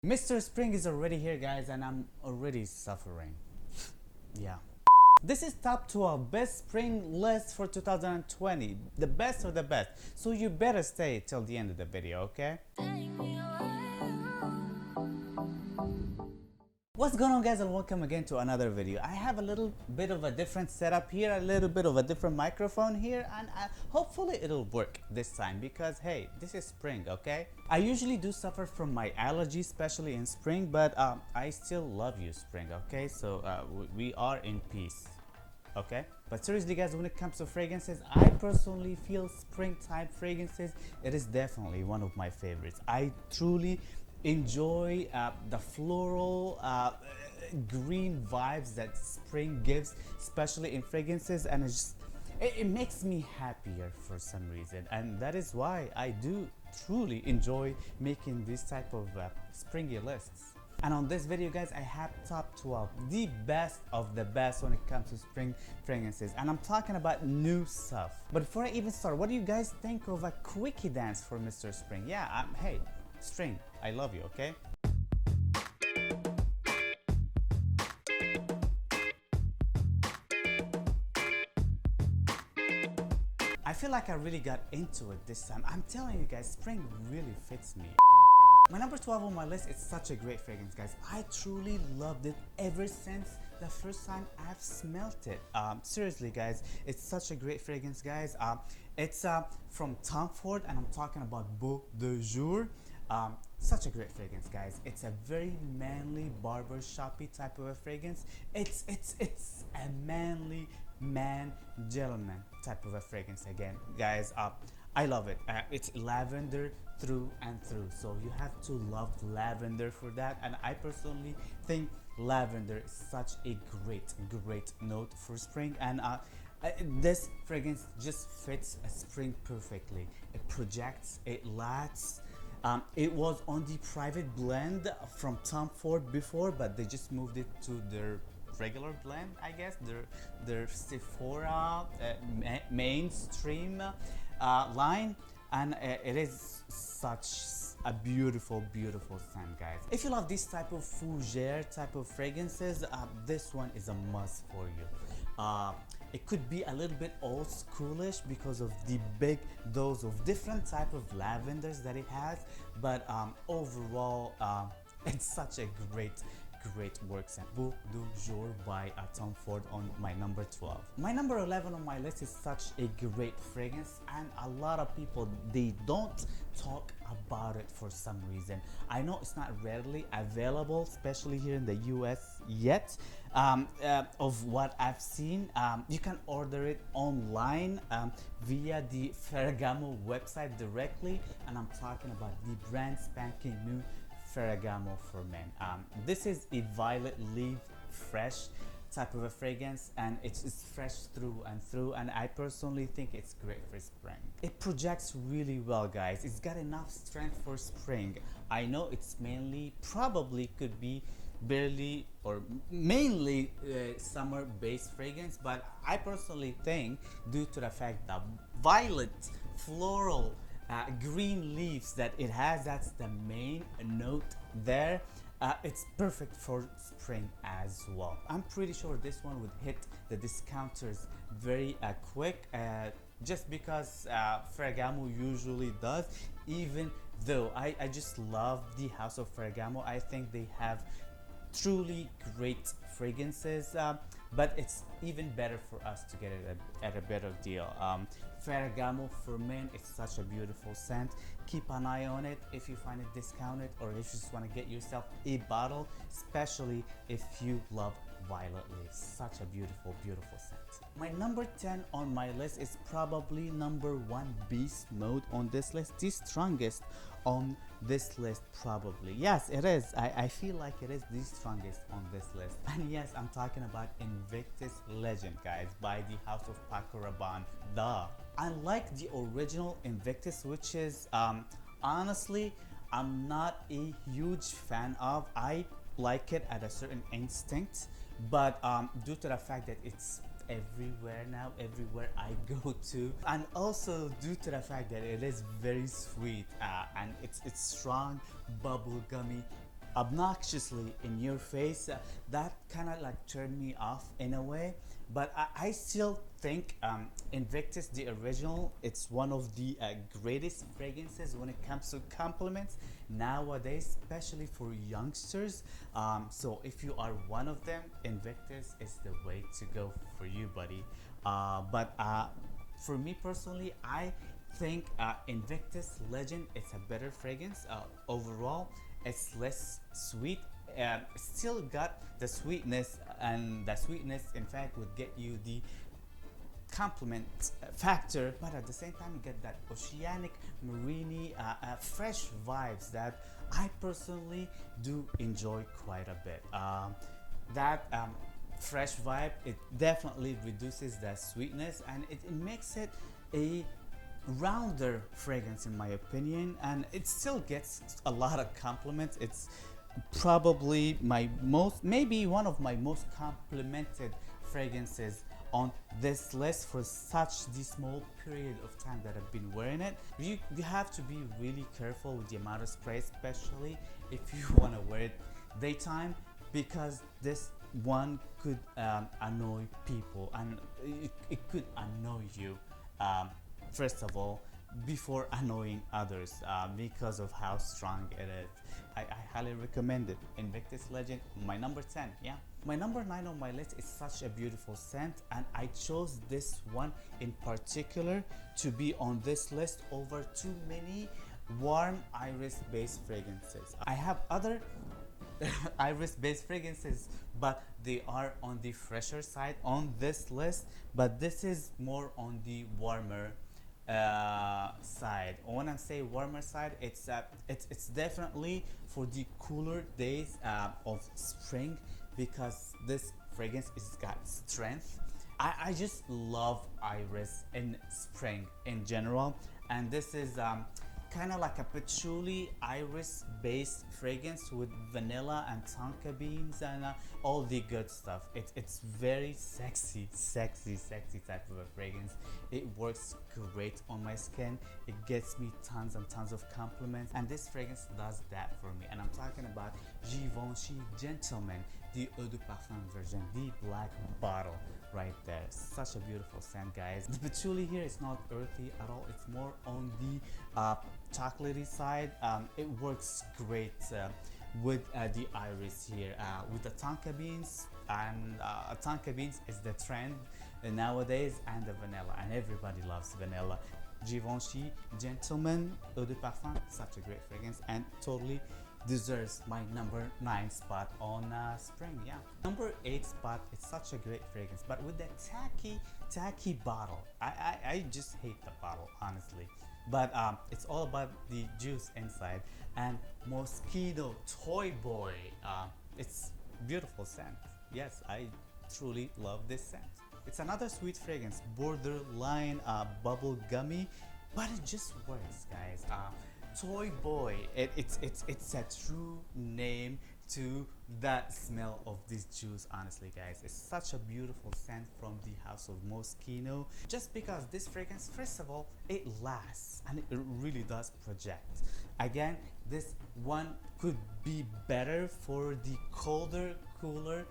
Mr. Spring is already here, guys, and I'm already suffering. Yeah. This is top 12 best spring list for 2020. The best of the best. So you better stay till the end of the video, okay? What's going on, guys, and welcome again to another video. I have a little bit of a different setup here, a little bit of a different microphone here, and hopefully it'll work this time because hey, this is spring, okay? I usually do suffer from my allergies, especially in spring, but I still love you, spring, okay? So we are in peace, okay? But seriously, guys, when it comes to fragrances, I personally feel springtime fragrances, it is definitely one of my favorites. I truly enjoy the floral green vibes that spring gives, especially in fragrances, and it makes me happier for some reason, and that is why I do truly enjoy making this type of springy lists. And on this video, guys, I have top 12, the best of the best when it comes to spring fragrances, and I'm talking about new stuff. But before I even start, what do you guys think of a quickie dance for Mr. Spring? Yeah, hey, Spring, I love you, okay? I feel like I really got into it this time. I'm telling you guys, spring really fits me. My number 12 on my list is such a great fragrance, guys. I truly loved it ever since the first time I've smelt it. Seriously, guys, it's such a great fragrance, guys. It's from Tom Ford, and I'm talking about Jour. Such a great fragrance, guys. It's a very manly, barber shoppy type of a fragrance. It's a manly gentleman type of a fragrance again, guys. I love it. It's lavender through and through, so you have to love lavender for that, and I personally think lavender is such a great note for spring, and this fragrance just fits a spring perfectly. It projects, it lasts. It was on the private blend from Tom Ford before, but they just moved it to their regular blend, I guess, their Sephora mainstream line, and it is such a beautiful scent, guys. If you love this type of fougere type of fragrances, this one is a must for you. It could be a little bit old schoolish because of the big dose of different type of lavenders that it has, but overall it's such a great work scent. Beau de Jour by Tom Ford on my number 12. My number 11 on my list is such a great fragrance, and a lot of people, they don't talk about it for some reason. I know it's not readily available, especially here in the US yet. Of what I've seen, you can order it online via the Ferragamo website directly, and I'm talking about the brand spanking new Ferragamo for men. This is a violet leaf fresh type of a fragrance, and it's fresh through and through, and I personally think it's great for spring. It projects really well, guys. It's got enough strength for spring. I know it's probably could be barely or mainly summer based fragrance, but I personally think due to the fact that violet floral green leaves that it has, that's the main note there. It's perfect for spring as well. I'm pretty sure this one would hit the discounters very quick, just because Ferragamo usually does, even though I just love the house of Ferragamo. I think they have truly great fragrances, but it's even better for us to get it at a better deal. Ferragamo for men, it's such a beautiful scent. Keep an eye on it if you find it discounted, or if you just want to get yourself a bottle, especially if you love violet leaves. Such a beautiful scent. My number 10 on my list is probably number 1 beast mode on this list, the strongest on this list probably. Yes, it is. I feel like it is the strongest on this list. And yes, I'm talking about Invictus Legend, guys, by the house of Paco Rabanne. Unlike the original Invictus, which is honestly I'm not a huge fan of. I like it at a certain instinct, but due to the fact that it's everywhere now, everywhere I go to, and also due to the fact that it is very sweet and it's strong, bubblegummy, obnoxiously in your face, that kind of like turned me off in a way. But I still think Invictus, the original, it's one of the greatest fragrances when it comes to compliments nowadays, especially for youngsters. So if you are one of them, Invictus is the way to go for you, buddy. But for me personally, I think Invictus Legend is a better fragrance overall. It's less sweet, still got the sweetness, and the sweetness in fact would get you the compliment factor, but at the same time you get that oceanic, marine, fresh vibes that I personally do enjoy quite a bit. That fresh vibe, it definitely reduces that sweetness, and it makes it a rounder fragrance in my opinion, and it still gets a lot of compliments. It's probably my most, maybe one of my most complimented fragrances on this list for such the small period of time that I've been wearing it. You have to be really careful with the amount of spray, especially if you want to wear it daytime, because this one could annoy people, and it could annoy you first of all before annoying others, because of how strong it is. I highly recommend it. Invictus Legend, my number 10. Yeah, my number 9 on my list is such a beautiful scent, and I chose this one in particular to be on this list over too many warm iris based fragrances. I have other iris based fragrances, but they are on the fresher side on this list, but this is more on the warmer side. When I say warmer side, it's definitely for the cooler days of spring, because this fragrance is got strength. I just love iris in spring in general, and this is kind of like a patchouli iris based fragrance with vanilla and tonka beans and all the good stuff. It's very sexy type of a fragrance. It works great on my skin. It gets me tons and tons of compliments, and this fragrance does that for me. And I'm talking about Givenchy Gentlemen, the Eau de Parfum version, the black bottle right there. Such a beautiful scent, guys. The patchouli here is not earthy at all. It's more on the chocolatey side. It works great with the iris here, with the tonka beans, and tonka beans is the trend nowadays, and the vanilla, and everybody loves vanilla. Givenchy Gentlemen Eau de Parfum, such a great fragrance, and totally deserves my number 9 spot on spring. Yeah, number 8 spot. It's such a great fragrance, but with that tacky bottle. I just hate the bottle, honestly, but it's all about the juice inside. And Moschino Toy Boy, it's beautiful scent. Yes, I truly love this scent. It's another sweet fragrance, borderline bubble gummy, but it just works, guys. Toy Boy, it's a true name to that smell of this juice. Honestly, guys, it's such a beautiful scent from the house of Moschino, just because this fragrance, first of all, it lasts and it really does project. Again, this one could be better for the colder, cooler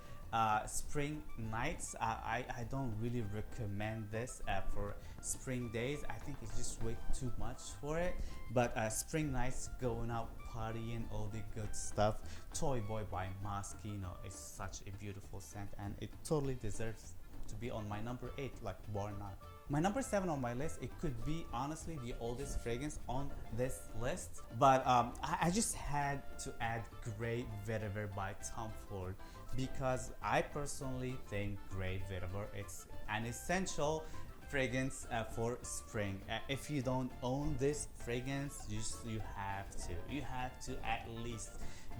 spring nights. I don't really recommend this for spring days. I think it's just way too much for it. But spring nights, going out partying, all the good stuff, Toy Boy by Moschino is such a beautiful scent, and it totally deserves to be on my number 8, like bar none. My number 7 on my list, it could be honestly the oldest fragrance on this list, but I just had to add Grey Vetiver by Tom Ford, because I personally think Grey Vetiver, it's an essential fragrance for spring. If you don't own this fragrance, you have to at least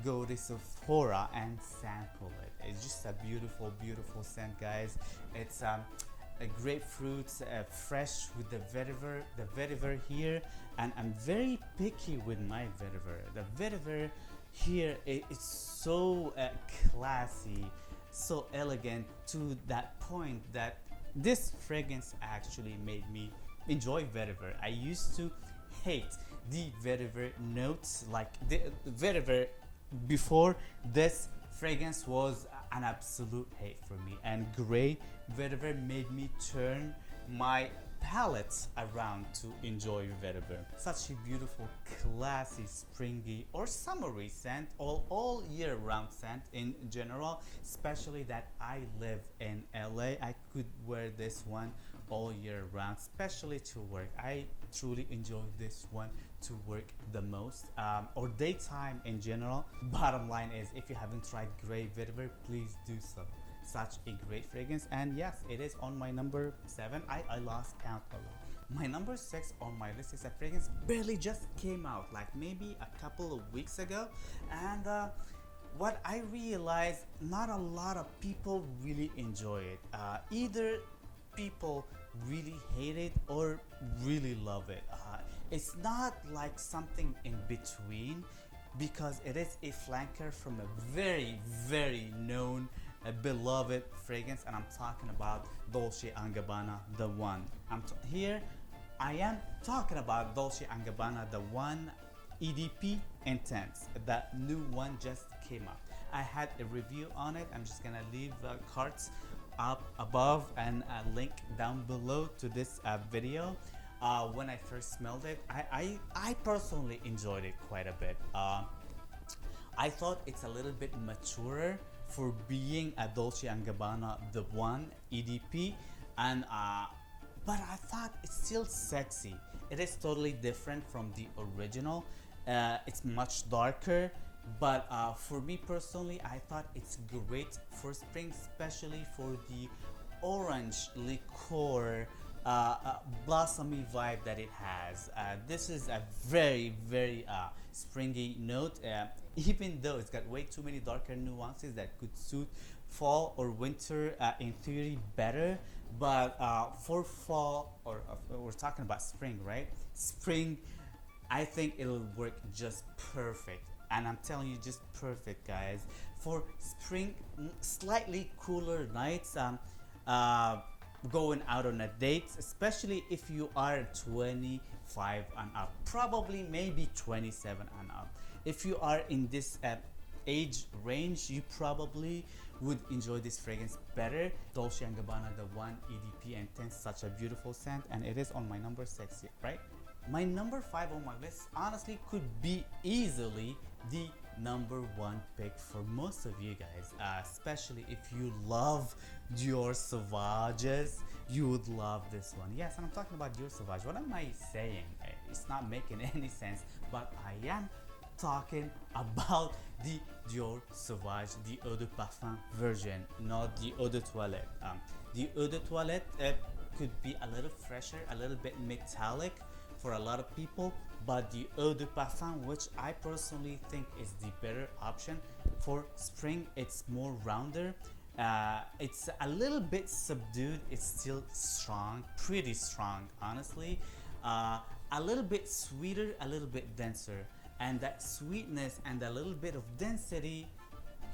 go to Sephora and sample it. It's just a beautiful scent, guys. It's a grapefruit, fresh with the vetiver here, and I'm very picky with my vetiver. The vetiver here, it's so classy, so elegant, to that point that this fragrance actually made me enjoy vetiver. I used to hate the vetiver notes, like the vetiver before this fragrance was an absolute hate for me, and gray vetiver made me turn my palette around to enjoy vetiver. Such a beautiful, classy, springy or summery scent, all year round scent in general, especially that I live in LA. I could wear this one all year round, especially to work. I truly enjoy this one to work the most, or daytime in general. Bottom line is, if you haven't tried gray vetiver, please do so. Such a great fragrance, and yes, it is on my number 7. I lost count a lot. My number 6 on my list is a fragrance barely just came out, like maybe a couple of weeks ago, and what I realized, not a lot of people really enjoy it. Either people really hate it or really love it. It's not like something in between, because it is a flanker from a very known, beloved fragrance, and I'm talking about Dolce & Gabbana, the one. I am talking about Dolce & Gabbana, the one EDP Intense. That new one just came out. I had a review on it. I'm just gonna leave cards up above and a link down below to this video. When I first smelled it, I personally enjoyed it quite a bit. I thought it's a little bit maturer for being a Dolce & Gabbana the one EDP, and but I thought it's still sexy. It is totally different from the original. It's much darker, but for me personally, I thought it's great for spring, especially for the orange liqueur blossomy vibe that it has. This is a very springy note, even though it's got way too many darker nuances that could suit fall or winter in theory better, but for fall, or we're talking about spring, right? Spring, I think it'll work just perfect, and I'm telling you, just perfect, guys. For spring, slightly cooler nights, going out on a date, especially if you are 25 and up, probably maybe 27 and up. If you are in this age range, you probably would enjoy this fragrance better. Dolce & Gabbana, the one EDP Intense, such a beautiful scent, and it is on my number 6, right? My number 5 on my list honestly could be easily the number 1 pick for most of you guys, especially if you love Jour Sauvages. You would love this one. Yes, and I'm talking about Jour Sauvage. What am I saying? It's not making any sense, but I am talking about the Jour Sauvage, the Eau de Parfum version, not the Eau de Toilette. The Eau de Toilette could be a little fresher, a little bit metallic for a lot of people, but the Eau de Parfum, which I personally think is the better option for spring, it's more rounder. It's a little bit subdued. It's still strong, pretty strong, honestly. A little bit sweeter, a little bit denser, and that sweetness and a little bit of density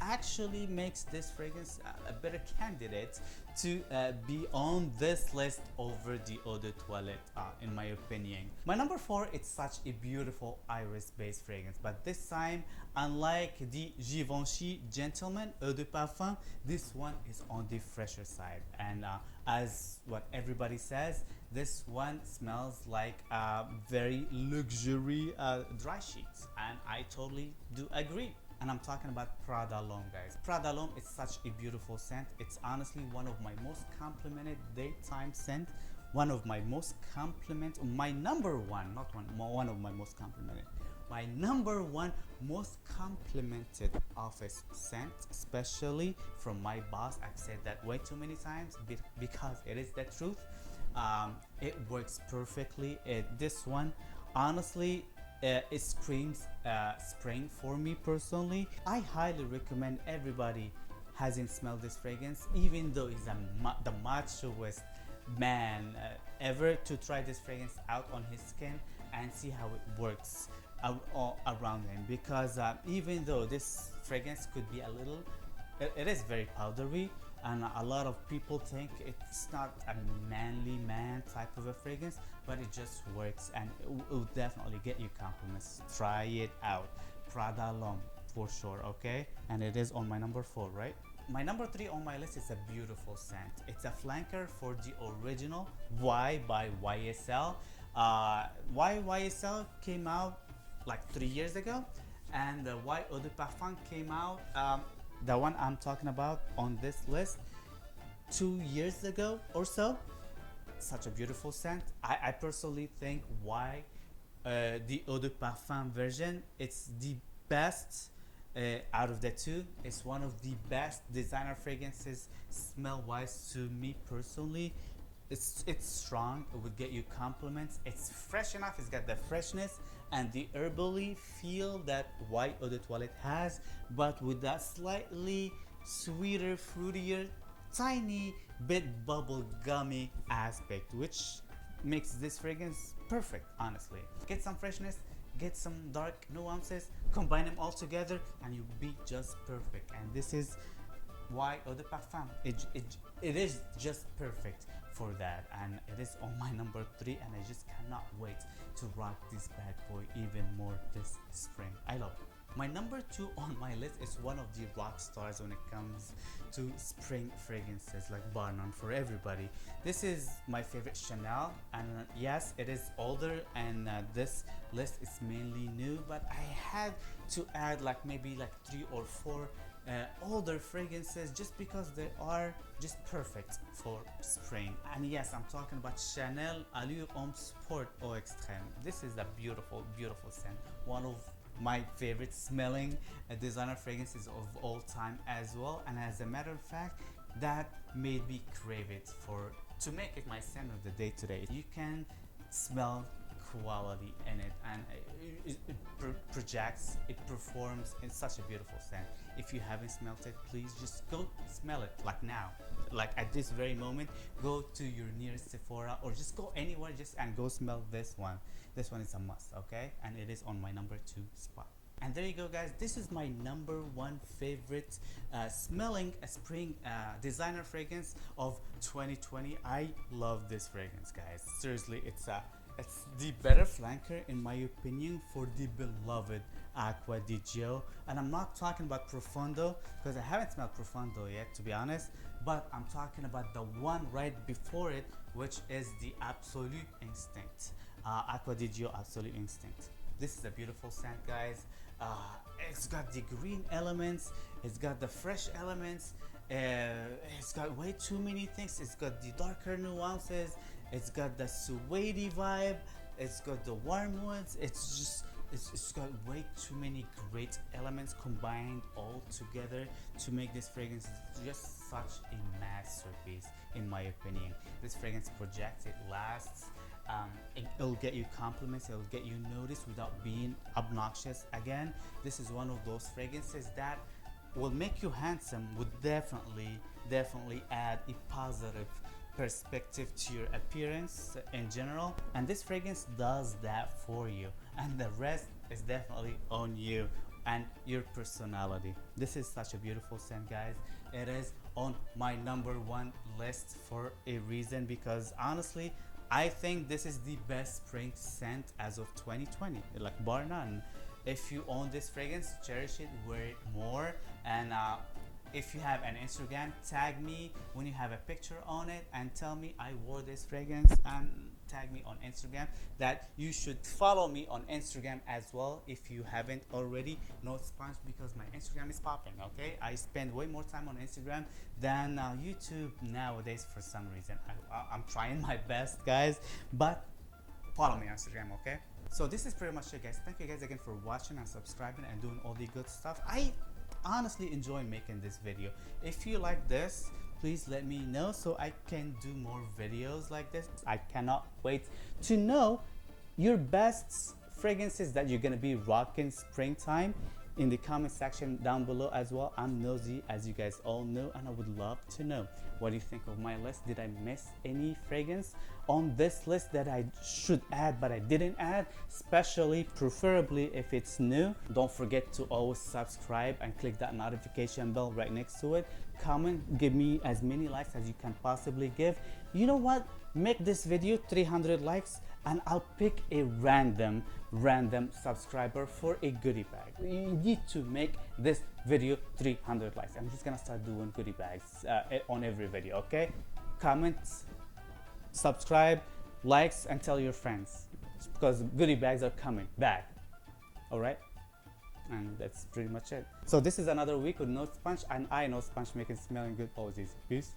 actually makes this fragrance a better candidate to be on this list over the Eau de Toilette, in my opinion. My number 4, it's such a beautiful iris based fragrance, but this time, unlike the Givenchy Gentlemen Eau de Parfum, this one is on the fresher side, and as what everybody says, this one smells like very luxury dry sheets, and I totally do agree. And I'm talking about Prada Long, guys. Prada Long is such a beautiful scent. It's honestly one of my most complimented daytime scent. One of my most my number 1, not one of my most complimented. My number 1 most complimented office scent, especially from my boss. I've said that way too many times because it is the truth. It works perfectly. This one, honestly, it screams spring for me personally. I highly recommend everybody hasn't smelled this fragrance, even though he's the machoest man ever, to try this fragrance out on his skin and see how it works around him, because even though this fragrance could be a little, it is very powdery, and a lot of people think it's not a manly man type of a fragrance, but it just works, and it will definitely get you compliments. Try it out. Prada Long, for sure, okay? And it is on my number 4, right? My number 3 on my list is a beautiful scent. It's a flanker for the original Y by YSL. YSL came out like 3 years ago, and the Y Eau de Parfum came out, the one I'm talking about on this list, 2 years ago or so. Such a beautiful scent. I personally think the Eau de Parfum version, it's the best out of the two. It's one of the best designer fragrances smell wise to me personally. It's strong, it would get you compliments. It's fresh enough, it's got the freshness and the herbally feel that White Eau de Toilette has, but with that slightly sweeter, fruitier, tiny bit bubble gummy aspect, which makes this fragrance perfect, honestly. Get some freshness, get some dark nuances, combine them all together and you'll be just perfect. And this is why Eau de Parfum, it is just perfect for that, and it is on my number 3, and I just cannot wait to rock this bad boy even more this spring. I love it. My number 2 on my list is one of the rock stars when it comes to spring fragrances, like bar none for everybody. This is my favorite Chanel, and yes, it is older, and this list is mainly new, but I had to add like maybe like 3 or 4 older fragrances just because they are just perfect for spring. And yes, I'm talking about Chanel Allure Homme Sport Eau Extrême. This is a beautiful scent, one of my favorite smelling designer fragrances of all time as well. And as a matter of fact, that made me crave it to make it my scent of the day today. You can smell quality in it, and it projects, it performs in such a beautiful scent. If you haven't smelled it, please just go smell it, like now, like at this very moment. Go to your nearest Sephora or just go anywhere and go smell this one. This one is a must, okay? And it is on my number 2 spot. And there you go, guys. This is my number 1 favorite smelling spring designer fragrance of 2020. I love this fragrance, guys. Seriously, it's the better flanker in my opinion for the beloved Acqua di Gio. And I'm not talking about Profondo because I haven't smelled Profondo yet, to be honest, but I'm talking about the one right before it, which is the Absolute Instinct. Acqua di Gio Absolute Instinct. This is a beautiful scent, guys. It's got the green elements, it's got the fresh elements, it's got way too many things. It's got the darker nuances, it's got the suede vibe, it's got the warm woods. It's got way too many great elements combined all together to make this fragrance just such a masterpiece, in my opinion. This fragrance projects, it lasts, it'll get you compliments, it'll get you noticed without being obnoxious. Again, this is one of those fragrances that will make you handsome, would definitely add a positive perspective to your appearance in general, and this fragrance does that for you, and the rest is definitely on you and your personality. This is such a beautiful scent, guys. It is on my number 1 list for a reason, because honestly I think this is the best spring scent as of 2020, like bar none. If you own this fragrance, cherish it, wear it more, and if you have an Instagram, tag me when you have a picture on it and tell me I wore this fragrance, and tag me on Instagram. That you should follow me on Instagram as well if you haven't already. No sponge, because my Instagram is popping, okay? I spend way more time on Instagram than YouTube nowadays for some reason. I'm trying my best, guys, but follow me on Instagram, okay? So this is pretty much it, guys. Thank you guys again for watching and subscribing and doing all the good stuff. I honestly enjoy making this video. If you like this, please let me know so I can do more videos like this. I cannot wait to know your best fragrances that you're gonna be rocking springtime in the comment section down below as well. I'm nosy, as you guys all know, and I would love to know what do you think of my list. Did I miss any fragrance on this list that I should add but I didn't add? Especially, preferably if it's new. Don't forget to always subscribe and click that notification bell right next to it. Comment, give me as many likes as you can possibly give. You know what? Make this video 300 likes and I'll pick a random subscriber for a goodie bag. You need to make this video 300 likes. I'm just gonna start doing goodie bags on every video, okay? Comment, subscribe, likes, and tell your friends, because goodie bags are coming back. All right, and that's pretty much it. So this is another week with no sponge, and I know sponge making smelling good always. Peace.